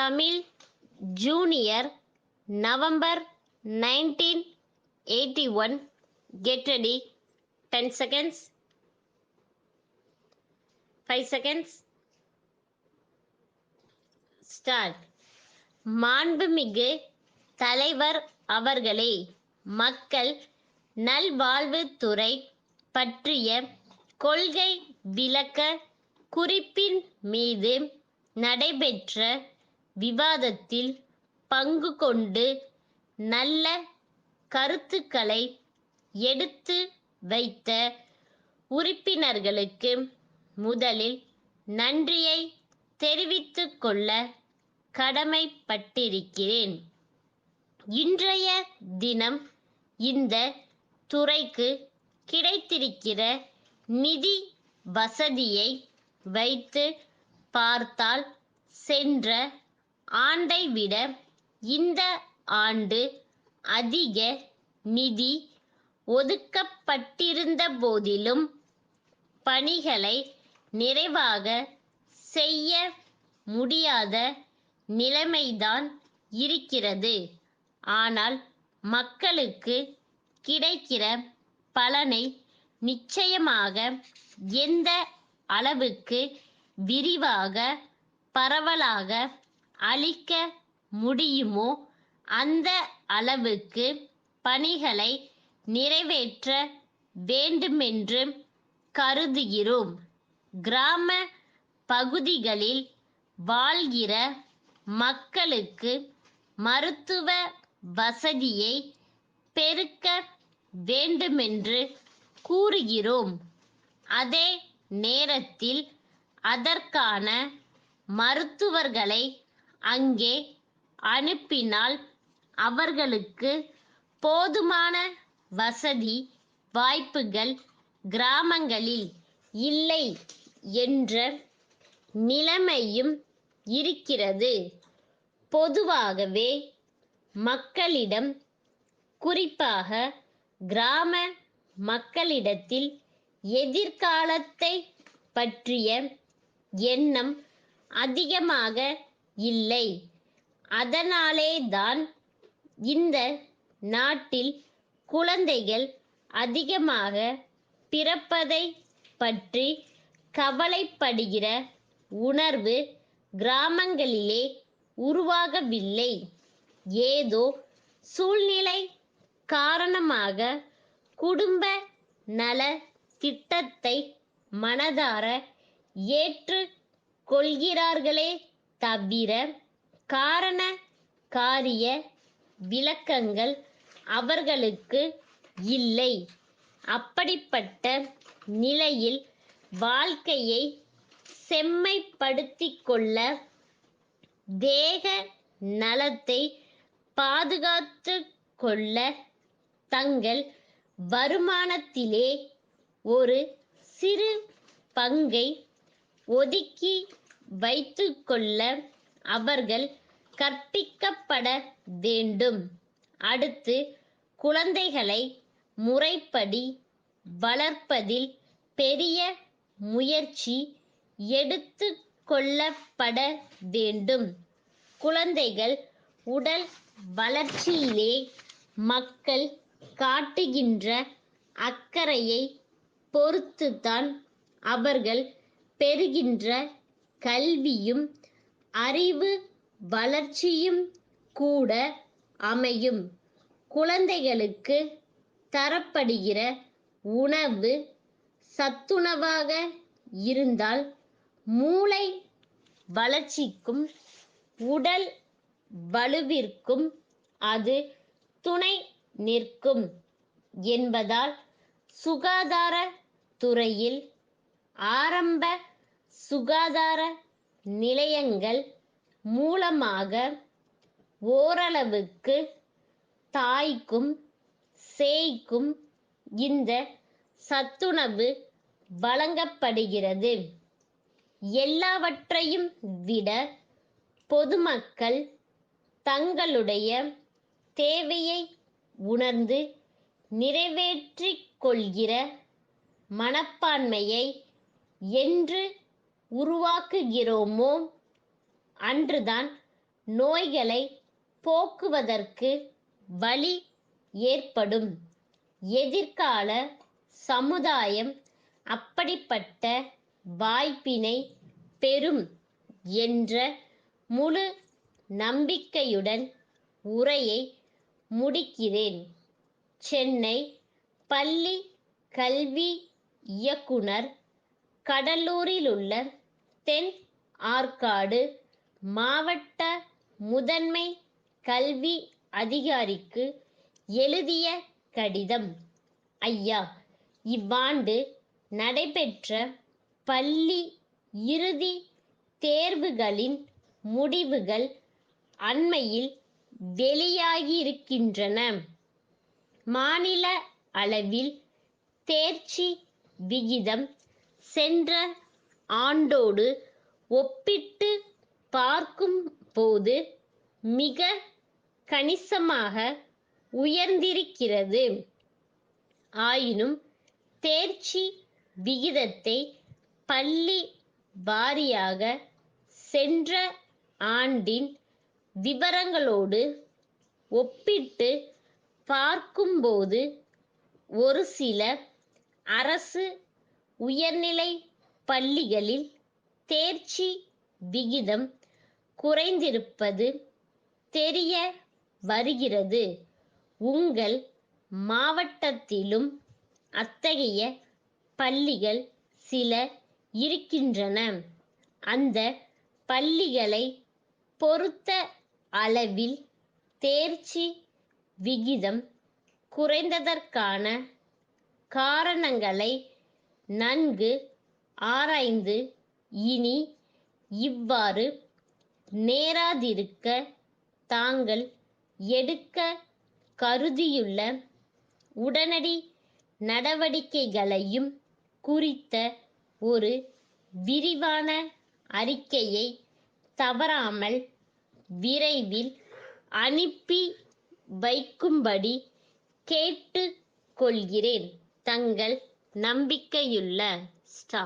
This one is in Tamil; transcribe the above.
Tamil junior November 1981. Get ready. 10 seconds. 5 seconds. Start. மாண்புமிகு தலைவர் அவர்களே, மக்கள் நல்வாழ்வுத்துறை பற்றிய கொள்கை விளக்க குறிப்பின் மீது நடைபெற்ற விவாதத்தில் பங்கு கொண்டு நல்ல கருத்துக்களை எடுத்து வைத்த உறுப்பினர்களுக்கு முதலில் நன்றியை தெரிவித்துக் கொள்ள கடமைப்பட்டிருக்கிறேன். இன்றைய தினம் இந்த துறைக்கு கிடைத்திருக்கிற நிதி வசதியை வைத்து பார்த்தால் சென்ற ஆண்டை விட இந்த ஆண்டு அதிக நிதி ஒதுக்கப்பட்டிருந்த போதிலும் பணிகளை நிறைவாக செய்ய முடியாத நிலைமைதான் இருக்கிறது. ஆனால் மக்களுக்கு கிடைக்கிற பலனை நிச்சயமாக எந்த அளவுக்கு விரிவாக பரவலாக அளிக்க முடியுமோ அந்த அளவுக்கு பணிகளை நிறைவேற்ற வேண்டுமென்று கருதுகிறோம். கிராம பகுதிகளில் வாழ்கிற மக்களுக்கு மருத்துவ வசதியை பெருக்க வேண்டுமென்று கூறுகிறோம். அதே நேரத்தில் அதற்கான மருத்துவர்களை அங்கே அனுப்பினால் அவர்களுக்கு போதுமான வசதி வாய்ப்புகள் கிராமங்களில் இல்லை என்ற நிலைமையும் இருக்கிறது. பொதுவாகவே மக்களிடம், குறிப்பாக கிராம மக்களிடத்தில் எதிர்காலத்தை பற்றிய எண்ணம் அதிகமாக இல்லை. அதனாலேதான் இந்த நாட்டில் குழந்தைகள் அதிகமாக பிறப்பதை பற்றி கவலைப்படுகிற உணர்வு கிராமங்களிலே உருவாகவில்லை. ஏதோ சூழ்நிலை காரணமாக குடும்ப நல திட்டத்தை மனதார ஏற்று கொள்கிறார்களே தவிர காரண காரிய விளக்கங்கள் அவர்களுக்கு இல்லை. அப்படிப்பட்ட நிலையில் வாழ்க்கையை செம்மைப்படுத்திக் கொள்ள, தேக நலத்தை பாதுகாத்து கொள்ள தங்கள் வருமானத்திலே ஒரு சிறு பங்கை ஒதுக்கி வைத்துக்கொள்ள அவர்கள் கற்பிக்கப்பட வேண்டும். அடுத்து, குழந்தைகளை முறைப்படி வளர்ப்பதில் பெரிய முயற்சி எடுத்து கொள்ளப்பட வேண்டும். குழந்தைகள் உடல் வளர்ச்சியிலே மக்கள் காட்டுகின்ற அக்கறையை பொறுத்துத்தான் அவர்கள் பெறுகின்ற கல்வியும் அறிவு வளர்ச்சியும் கூட அமையும். குழந்தைகளுக்கு தரப்படுகிற உணவு சத்துணவாக இருந்தால் மூளை வளர்ச்சிக்கும் உடல் வலுவிற்கும் அது துணை நிற்கும் என்பதால் சுகாதார துறையில் ஆரம்ப சுகாதார நிலையங்கள் மூலமாக ஓரளவுக்கு தாய்க்கும் சேய்க்கும் இந்த சத்துணவு வழங்கப்படுகிறது. எல்லாவற்றையும் விட பொதுமக்கள் தங்களுடைய தேவையை உணர்ந்து நிறைவேற்றிக் கொள்கிற மனப்பான்மையை என்று உருவாக்குகிறோமோ அன்றுதான் நோய்களை போக்குவதற்கு வழி ஏற்படும். எதிர்கால சமுதாயம் அப்படிப்பட்ட வாய்ப்பினை பெறும் என்ற முழு நம்பிக்கையுடன் உரையை முடிக்கிறேன். சென்னை பள்ளி கல்வி இயக்குனர், கடலூரிலுள்ள தென் ஆற்காடு மாவட்ட முதன்மை கல்வி அதிகாரிக்கு எழுதிய கடிதம். ஐயா, இவ்வாண்டு நடைபெற்ற பள்ளி இறுதி தேர்வுகளின் முடிவுகள் அண்மையில் வெளியாகியிருக்கின்றன. மாநில அளவில் தேர்ச்சி விகிதம் சென்ற ஆண்டோடு ஒப்பிட்டு பார்க்கும்போது மிக கணிசமாக உயர்ந்திருக்கிறது. ஆயினும் தேர்ச்சி விகிதத்தை பள்ளி வாரியாக சென்ற ஆண்டின் விவரங்களோடு ஒப்பிட்டு பார்க்கும்போது ஒரு சில அரசு உயர்நிலை பள்ளிகளில் தேர்ச்சி விகிதம் குறைந்திருப்பது தெரிய வருகிறது. உங்கள் மாவட்டத்திலும் அத்தகைய பள்ளிகள் சில இருக்கின்றன. அந்த பள்ளிகளை பொறுத்த அளவில் தேர்ச்சி விகிதம் குறைந்ததற்கான காரணங்களை நன்கு ஆராய்ந்து இனி இவ்வாறு நேராதிருக்க தாங்கள் எடுக்க கருதியுள்ள உடனடி நடவடிக்கைகளையும் குறித்த ஒரு விரிவான அறிக்கையை தவறாமல் விரைவில் அனுப்பி வைக்கும்படி கேட்டுக் கொள்கிறேன். தங்கள் நம்பிக்கையுள்ள ஸ்டா.